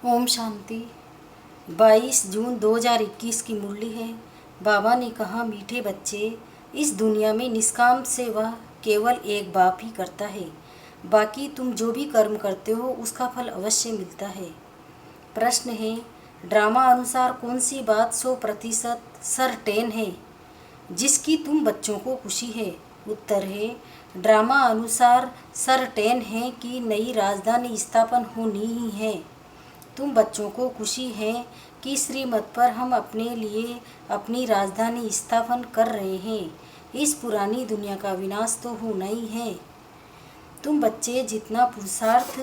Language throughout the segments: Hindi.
ओम शांति। 22 जून 2021 की मुरली है। बाबा ने कहा, मीठे बच्चे, इस दुनिया में निष्काम सेवा केवल एक बाप ही करता है। बाकी तुम जो भी कर्म करते हो उसका फल अवश्य मिलता है। प्रश्न है, ड्रामा अनुसार कौन सी बात 100% सर्टेन है जिसकी तुम बच्चों को खुशी है? उत्तर है, ड्रामा अनुसार सर्टेन है कि नई राजधानी स्थापन होनी ही है। तुम बच्चों को खुशी है कि श्रीमत पर हम अपने लिए अपनी राजधानी स्थापन कर रहे हैं। इस पुरानी दुनिया का विनाश तो होना ही है। तुम बच्चे जितना पुरुषार्थ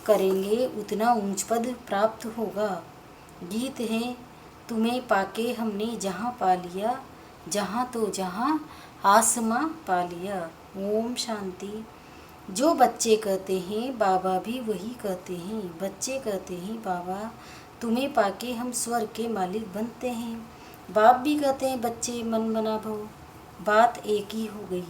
करेंगे उतना ऊंच पद प्राप्त होगा। गीत है, तुम्हें पाके हमने जहाँ पा लिया, जहाँ तो जहाँ आसमां पा लिया। ओम शांति। जो बच्चे कहते हैं बाबा भी वही कहते हैं। बच्चे कहते हैं, बाबा तुम्हें पाके हम स्वर्ग के मालिक बनते हैं। बाप भी कहते हैं, बच्चे मन बना भो। बात एक ही हो गई।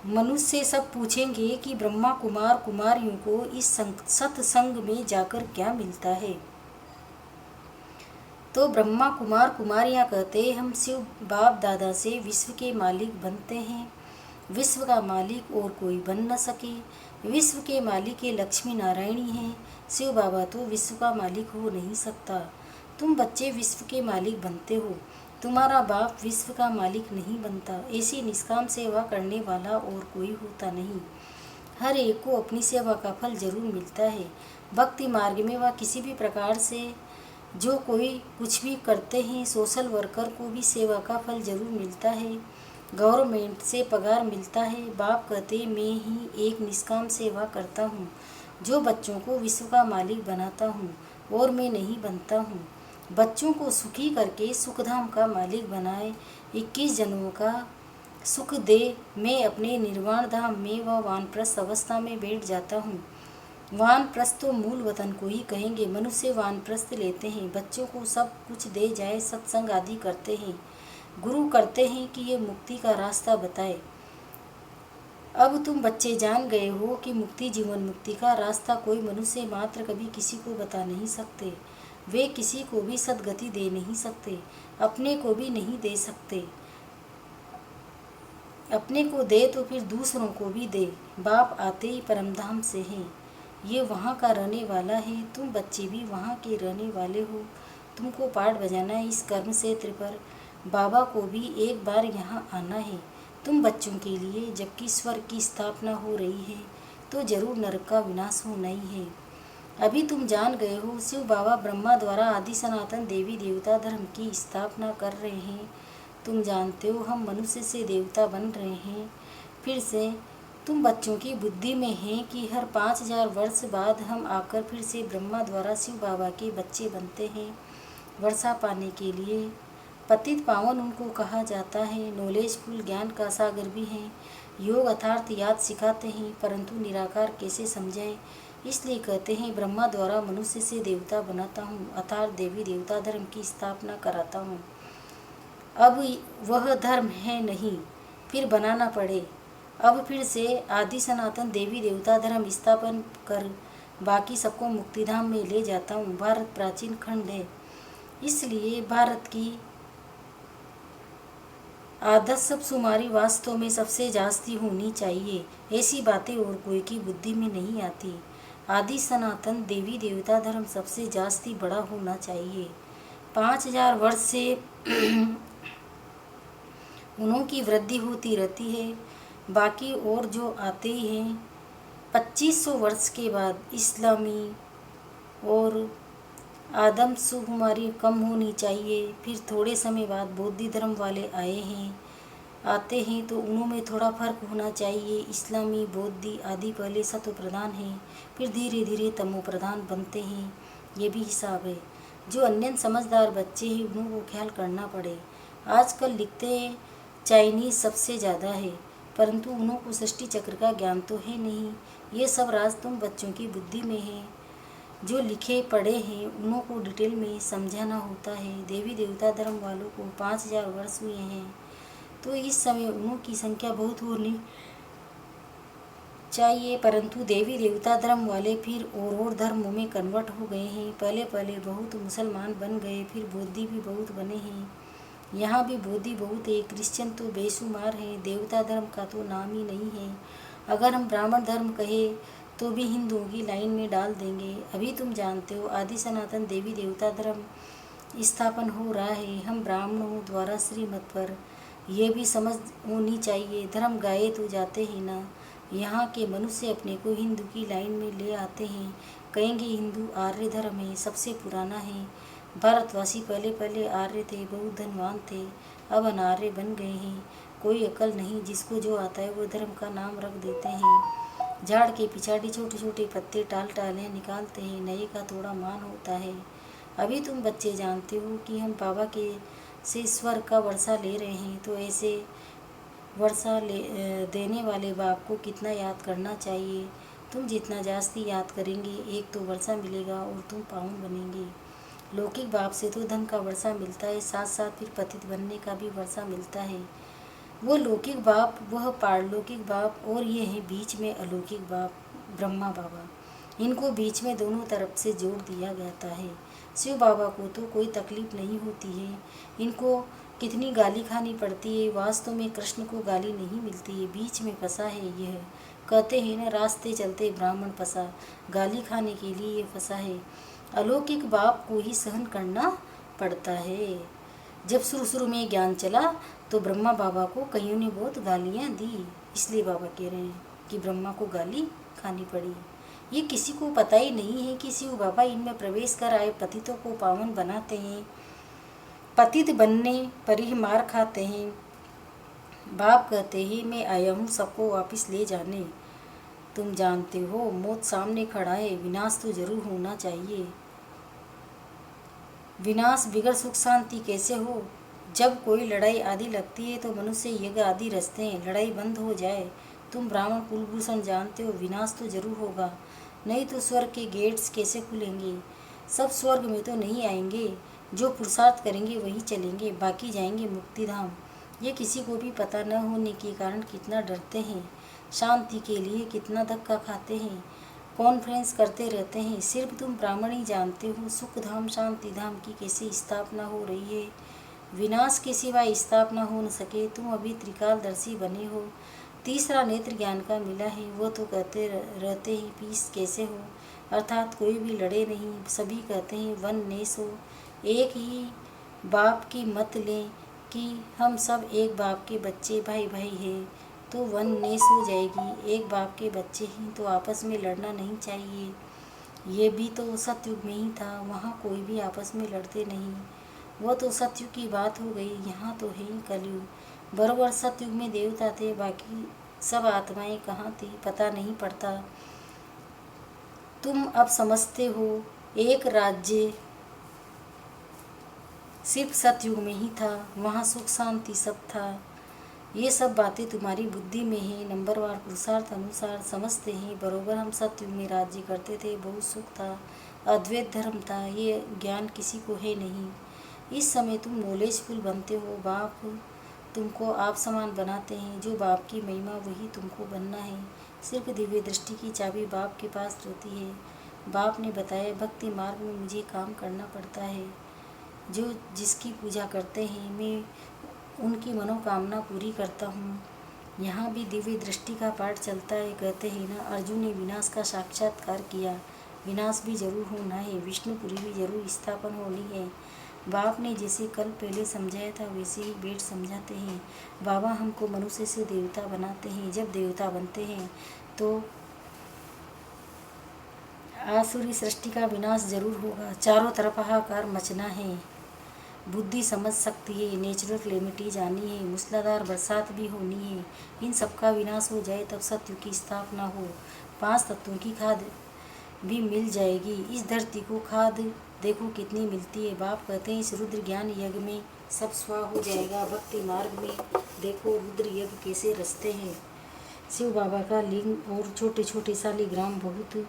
मनुष्य सब पूछेंगे कि ब्रह्मा कुमार कुमारियों को इस सत्संग में जाकर क्या मिलता है? तो ब्रह्मा कुमार कुमारियाँ कहते, हम शिव बाप दादा से विश्व के मालिक बनते हैं। विश्व का मालिक और कोई बन न सके। विश्व के मालिक ये लक्ष्मी नारायणी हैं। शिव बाबा तो विश्व का मालिक हो नहीं सकता। तुम बच्चे विश्व के मालिक बनते हो, तुम्हारा बाप विश्व का मालिक नहीं बनता। ऐसी निष्काम सेवा करने वाला और कोई होता नहीं। हर एक को अपनी सेवा का फल जरूर मिलता है। भक्ति मार्ग में वह किसी भी प्रकार से जो कोई कुछ भी करते हैं, सोशल वर्कर को भी सेवा का फल जरूर मिलता है। गवर्नमेंट से पगार मिलता है। बाप कहते, मैं ही एक निष्काम सेवा करता हूँ जो बच्चों को विश्व का मालिक बनाता हूँ और मैं नहीं बनता हूँ। बच्चों को सुखी करके सुखधाम का मालिक बनाए, 21 जन्मों का सुख दे। मैं अपने निर्वाण धाम में व वानप्रस्थ अवस्था में बैठ जाता हूँ। वानप्रस्थ तो मूल वतन को ही कहेंगे। मनुष्य वानप्रस्थ लेते हैं, बच्चों को सब कुछ दे जाए, सत्संग आदि करते हैं। गुरु करते हैं कि ये मुक्ति का रास्ता बताए। अब तुम बच्चे जान गए हो कि मुक्ति, जीवन मुक्ति का रास्ता कोई मनुष्य मात्र कभी किसी को बता नहीं सकते। वे किसी को भी सद्गति दे नहीं सकते, अपने को भी नहीं दे सकते। अपने को दे तो फिर दूसरों को भी दे। बाप आते ही परमधाम से हैं। ये वहाँ का रहने वाला है। तुम बच्चे भी वहाँ के रहने वाले हो। तुमको पाठ बजाना है इस कर्म क्षेत्र पर। बाबा को भी एक बार यहाँ आना है तुम बच्चों के लिए। जबकि स्वर्ग की स्थापना हो रही है तो जरूर नरक का विनाश होना ही है। अभी तुम जान गए हो, शिव बाबा ब्रह्मा द्वारा आदि सनातन देवी देवता धर्म की स्थापना कर रहे हैं। तुम जानते हो हम मनुष्य से देवता बन रहे हैं। फिर से तुम बच्चों की बुद्धि में है कि हर 5000 वर्ष बाद हम आकर फिर से ब्रह्मा द्वारा शिव बाबा के बच्चे बनते हैं। वर्षा पाने के लिए पतित पावन उनको कहा जाता है। नॉलेजफुल ज्ञान का सागर भी हैं। योग अर्थात याद सिखाते हैं, परंतु निराकार कैसे समझाएं, इसलिए कहते हैं ब्रह्मा द्वारा मनुष्य से देवता बनाता हूँ, अर्थात देवी देवता धर्म की स्थापना कराता हूँ। अब वह धर्म है नहीं, फिर बनाना पड़े। अब फिर से आदि सनातन देवी देवता धर्म स्थापन कर बाकी सबको मुक्तिधाम में ले जाता हूँ। भारत प्राचीन खंड है, इसलिए भारत की आदर्श शुमारी वास्तव में सबसे जास्ती होनी चाहिए। ऐसी बातें और कोई की बुद्धि में नहीं आती। आदि सनातन देवी देवता धर्म सबसे जास्ती बड़ा होना चाहिए। 5000 वर्ष से उन्हों की वृद्धि होती रहती है। बाकी और जो आते हैं 2500 वर्ष के बाद इस्लामी और आदम शुमारी कम होनी चाहिए। फिर थोड़े समय बाद बौद्ध धर्म वाले आते हैं तो उनमें थोड़ा फर्क होना चाहिए। इस्लामी बौद्ध आदि पहले सत्व प्रधान हैं, फिर धीरे धीरे तमो प्रधान बनते हैं। ये भी हिसाब है। जो अन्य समझदार बच्चे हैं उनको ख्याल करना पड़े। आजकल लिखते हैं चाइनीज़ सबसे ज़्यादा है, परंतु उनको सृष्टि चक्र का ज्ञान तो है नहीं। ये सब राज तुम बच्चों की बुद्धि में है। जो लिखे पढ़े हैं उन्हों को डिटेल में समझाना होता है। देवी देवता धर्म वालों को 5000 वर्ष हुए हैं, तो इस समय उन्हों की संख्या बहुत होनी चाहिए, परंतु देवी देवता धर्म वाले फिर और धर्मों में कन्वर्ट हो गए हैं। पहले पहले बहुत मुसलमान बन गए, फिर बौद्धि भी बहुत बने हैं। यहाँ भी बौद्धि बहुत है, क्रिश्चियन तो बेशुमार हैं, देवता धर्म का तो नाम ही नहीं है। अगर हम ब्राह्मण धर्म कहे तो भी हिंदुओं की लाइन में डाल देंगे। अभी तुम जानते हो आदि सनातन देवी देवता धर्म स्थापन हो रहा है हम ब्राह्मणों द्वारा श्रीमत पर। यह भी समझ होनी चाहिए, धर्म गाए तो जाते ही ना। यहाँ के मनुष्य अपने को हिंदू की लाइन में ले आते हैं, कहेंगे हिंदू आर्य धर्म है, सबसे पुराना है। भारतवासी पहले पहले आर्य थे, बहुत धनवान थे, अब अनार्य बन गए हैं। कोई अकल नहीं, जिसको जो आता है वो धर्म का नाम रख देते हैं। झाड़ के पिछाड़ी छोटे छोटे पत्ते टाल टालें निकालते हैं, नए का थोड़ा मान होता है। अभी तुम बच्चे जानते हो कि हम बाबा के से स्वर्ग का वर्षा ले रहे हैं, तो ऐसे वर्षा देने वाले बाप को कितना याद करना चाहिए। तुम जितना जास्ती याद करेंगे, एक तो वर्षा मिलेगा और तुम पावन बनेंगे। लौकिक बाप से तो धन का वर्षा मिलता है, साथ साथ फिर पतित बनने का भी वर्षा मिलता है। वो लौकिक बाप, वह पारलौकिक बाप, और ये है बीच में अलौकिक बाप ब्रह्मा बाबा। इनको बीच में दोनों तरफ से जोड़ दिया जाता है। शिव बाबा को तो कोई तकलीफ नहीं होती है, इनको कितनी गाली खानी पड़ती है, वास्तव में कृष्ण को गाली नहीं मिलती है, बीच में फंसा है यह। कहते हैं ना, रास्ते चलते ब्राह्मण फंसा, गाली खाने के लिए ये फंसा है। अलौकिक बाप को ही सहन करना पड़ता है। जब शुरू में ज्ञान चला तो ब्रह्मा बाबा को कईयों ने बहुत गालियाँ दी, इसलिए बाबा कह रहे हैं कि ब्रह्मा को गाली खानी पड़ी। ये किसी को पता ही नहीं है कि शिव बाबा इनमें प्रवेश कर आए पतितों को पावन बनाते हैं, पतित बनने पर ही मार खाते हैं। बाप कहते हैं मैं आया हूँ सबको वापस ले जाने। तुम जानते हो मौत सामने खड़ा है, विनाश तो जरूर होना चाहिए। विनाश बिगड़ सुख शांति कैसे हो। जब कोई लड़ाई आदि लगती है तो मनुष्य यज्ञ आदि रचते हैं, लड़ाई बंद हो जाए। तुम ब्राह्मण कुलभूषण जानते हो, विनाश तो जरूर होगा, नहीं तो स्वर्ग के गेट्स कैसे खुलेंगे। सब स्वर्ग में तो नहीं आएंगे, जो पुरुषार्थ करेंगे वही चलेंगे, बाकी जाएंगे मुक्तिधाम। ये किसी को भी पता न होने के कारण कितना डरते हैं, शांति के लिए कितना धक्का खाते हैं, कॉन्फ्रेंस करते रहते हैं। सिर्फ तुम ब्राह्मण ही जानते हो सुख धाम शांति धाम की कैसे स्थापना हो रही है। विनाश के सिवाय स्थापना हो न सके। तुम अभी त्रिकालदर्शी बने हो, तीसरा नेत्र ज्ञान का मिला है, वो तो कहते रहते हैं पीस कैसे हो, अर्थात कोई भी लड़े नहीं। सभी कहते हैं वन नेस हो, एक ही बाप की मत लें कि हम सब एक बाप के बच्चे भाई भाई हैं, तो वन नेस हो जाएगी। एक बाप के बच्चे ही तो आपस में लड़ना नहीं चाहिए। ये भी तो सतयुग में ही था, वहाँ कोई भी आपस में लड़ते नहीं, वो तो सतयुग की बात हो गई। यहाँ तो है ही कलयुग। बरोबर सतयुग में देवता थे, बाकी सब आत्माएं कहाँ थी पता नहीं पड़ता। तुम अब समझते हो एक राज्य सिर्फ सतयुग में ही था, वहाँ सुख शांति सब था। ये सब बातें तुम्हारी बुद्धि में है, नंबरवार पुरुषार्थ अनुसार समझते हैं। बरोबर हम सतयुग में राज्य करते थे, बहुत सुख था, अद्वैत धर्म था, ये ज्ञान किसी को है नहीं। इस समय तुम नॉलेजफुल बनते हो, बाप तुमको आप समान बनाते हैं। जो बाप की महिमा वही तुमको बनना है। सिर्फ दिव्य दृष्टि की चाबी बाप के पास रहती है। बाप ने बताया भक्ति मार्ग में मुझे काम करना पड़ता है। जो जिसकी पूजा करते हैं मैं उनकी मनोकामना पूरी करता हूँ। यहाँ भी दिव्य दृष्टि का पाठ चलता है। कहते हैं ना, अर्जुन ने विनाश का साक्षात्कार किया, विनाश भी जरूर होना है, विष्णुपुरी भी जरूर स्थापन होनी है। बाप ने जैसे कल पहले समझाया था वैसे ही बेट समझाते हैं। बाबा हमको मनुष्य से देवता बनाते हैं, जब देवता बनते हैं तो आसुरी सृष्टि का विनाश जरूर होगा, चारों तरफ हाहाकार मचना है। बुद्धि समझ सकती है, नेचुरल क्लेमिटी जानी है, मूसलाधार बरसात भी होनी है। इन सबका विनाश हो जाए तब सत्युग की स्थापना हो, 5 तत्वों की खाद भी मिल जाएगी। इस धरती को खाद देखो कितनी मिलती है। बाप कहते हैं इस रुद्र ज्ञान यज्ञ में सब स्वा हो जाएगा। भक्ति मार्ग में देखो रुद्र यज्ञ कैसे रचते हैं। शिव बाबा का लिंग और छोटे छोटे शालिग्राम बहुत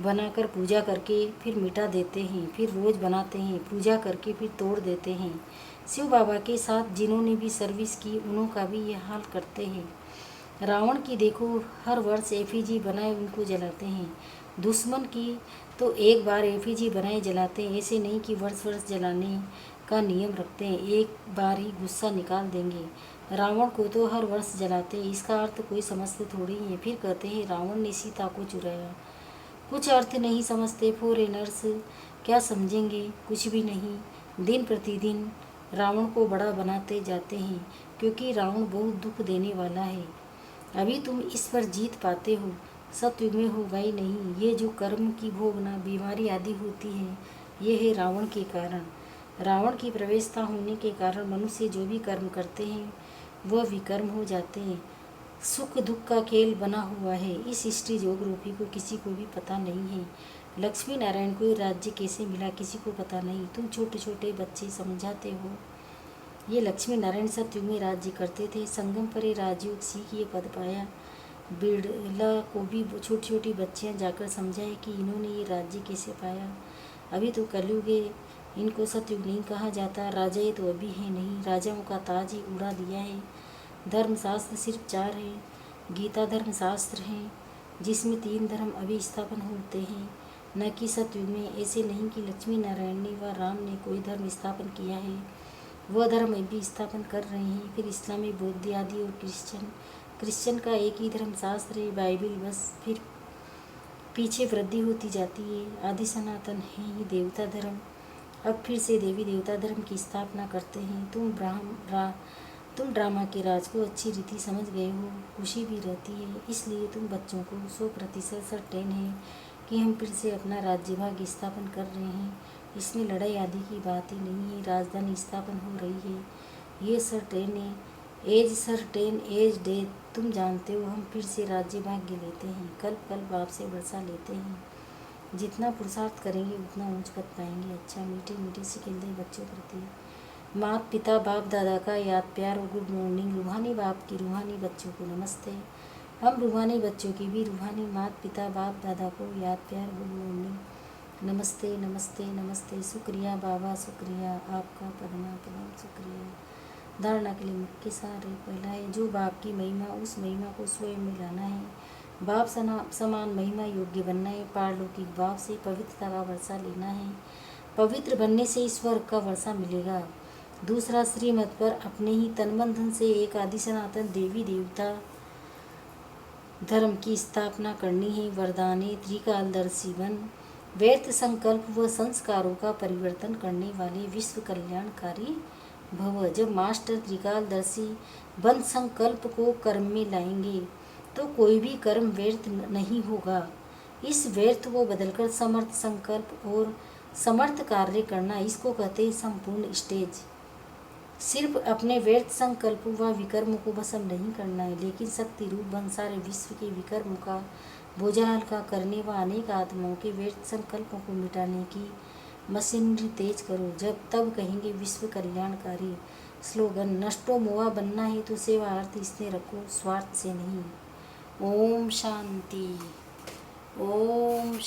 बनाकर पूजा करके फिर मिटा देते हैं, फिर रोज़ बनाते हैं, पूजा करके फिर तोड़ देते हैं। शिव बाबा के साथ जिन्होंने भी सर्विस की उन्हों का भी यह हाल करते हैं। रावण की देखो, हर वर्ष एफिजी बनाए उनको जलाते हैं। दुश्मन की तो एक बार एफिजी बनाए जलाते हैं, ऐसे नहीं कि वर्ष वर्ष जलाने का नियम रखते हैं, एक बार ही गुस्सा निकाल देंगे। रावण को तो हर वर्ष जलाते हैं, इसका अर्थ कोई समझते थोड़ी है। फिर कहते हैं रावण ने सीता को चुराया। कुछ अर्थ नहीं समझते फॉरेनर्स, क्या समझेंगे? कुछ भी नहीं। दिन प्रतिदिन रावण को बड़ा बनाते जाते हैं, क्योंकि रावण बहुत दुख देने वाला है। अभी तुम इस पर जीत पाते हो, सत्युग में होगा ही नहीं। ये जो कर्म की भोगना बीमारी आदि होती है, ये है रावण के कारण। रावण की प्रवेशता होने के कारण मनुष्य जो भी कर्म करते हैं वह विकर्म हो जाते हैं। सुख दुख का खेल बना हुआ है, इस सृष्टि जोग रूपी को किसी को भी पता नहीं है। लक्ष्मी नारायण को राज्य कैसे मिला किसी को पता नहीं। तुम छोटे छोटे बच्चे समझाते हो। ये लक्ष्मी नारायण सत्युग में राज्य करते थे। संगम परे राजयोग सीख ये पद पाया। बिड़ला को भी छोटी छोटी बच्चियाँ जाकर समझाए कि इन्होंने ये राज्य कैसे पाया। अभी तो कलयुग है, इनको सत्युग नहीं कहा जाता। राजा ये तो अभी है नहीं, राजाओं का ताज ही उड़ा दिया है। धर्मशास्त्र सिर्फ 4 है। गीता धर्मशास्त्र है, जिसमें 3 धर्म अभी स्थापन होते हैं, न कि सतयुग में। ऐसे नहीं कि लक्ष्मी नारायण ने व राम ने कोई धर्म स्थापन किया है, वह धर्म अभी स्थापन कर रहे हैं। फिर इस्लामी, बौद्ध आदि और क्रिश्चियन का एक ही धर्मशास्त्र है, बाइबिल। बस फिर पीछे वृद्धि होती जाती है। आदि सनातन है ही देवता धर्म। अब फिर से देवी देवता धर्म की स्थापना करते हैं। तुम ड्रामा के राज को अच्छी रीति समझ गए हो, खुशी भी रहती है। इसलिए तुम बच्चों को 100% सर्टेन है कि हम फिर से अपना राज्यभाग स्थापन कर रहे हैं। इसमें लड़ाई आदि की बात ही नहीं है, राजधानी स्थापन हो रही है, ये सर्टेन है। As certain as death. तुम जानते हो हम फिर से राज्य भाग्य लेते हैं, कल्प आपसे वर्षा लेते हैं। जितना पुरुषार्थ करेंगे उतना ऊंच पद पाएंगे। अच्छा, मीठे मीठे सिकंदे बच्चों प्रति माता पिता बाप दादा का याद प्यार और गुड मॉर्निंग। रूहानी बाप की रूहानी बच्चों को नमस्ते। हम रूहानी बच्चों की भी रूहानी माता पिता बाप दादा को याद प्यार गुड मॉर्निंग, नमस्ते नमस्ते नमस्ते। शुक्रिया बाबा, शुक्रिया आपका, पदमा प्रणाम, शुक्रिया। धारणा के लिए मुख्य सार है। पहला है, जो बाप की महिमा, उस महिमा को स्वयं में लाना है। बाप समान महिमा योग्य बनना है। पारलौकिक बाप से पवित्रता का वर्षा लेना है। पवित्र बनने से ईश्वर का वर्षा मिलेगा। दूसरा, श्रीमत पर अपने ही तन मन धन से एक आदि सनातन देवी देवता धर्म की स्थापना करनी है। वरदाने त्रिकालदर्शी बन, व्यर्थ संकल्प व संस्कारों का परिवर्तन करने वाले विश्व कल्याणकारी भव। जब मास्टर त्रिकालदर्शी बन संकल्प को कर्म में लाएंगे तो कोई भी कर्म व्यर्थ नहीं होगा। इस व्यर्थ को बदलकर समर्थ संकल्प और समर्थ कार्य करना, इसको कहते हैं संपूर्ण स्टेज। सिर्फ अपने व्यर्थ संकल्प व विकर्मों को भस्म नहीं करना है, लेकिन शक्ति रूप बन सारे विश्व के विकर्मों का बोझा हल्का करने व अनेक आत्माओं के व्यर्थ संकल्पों को मिटाने की मशीनरी तेज करो। जब तब कहेंगे विश्व कल्याणकारी। स्लोगन, नष्टो मोआ बनना है तो सेवा अर्थ इसने रखो, स्वार्थ से नहीं। ओम शांति। ओम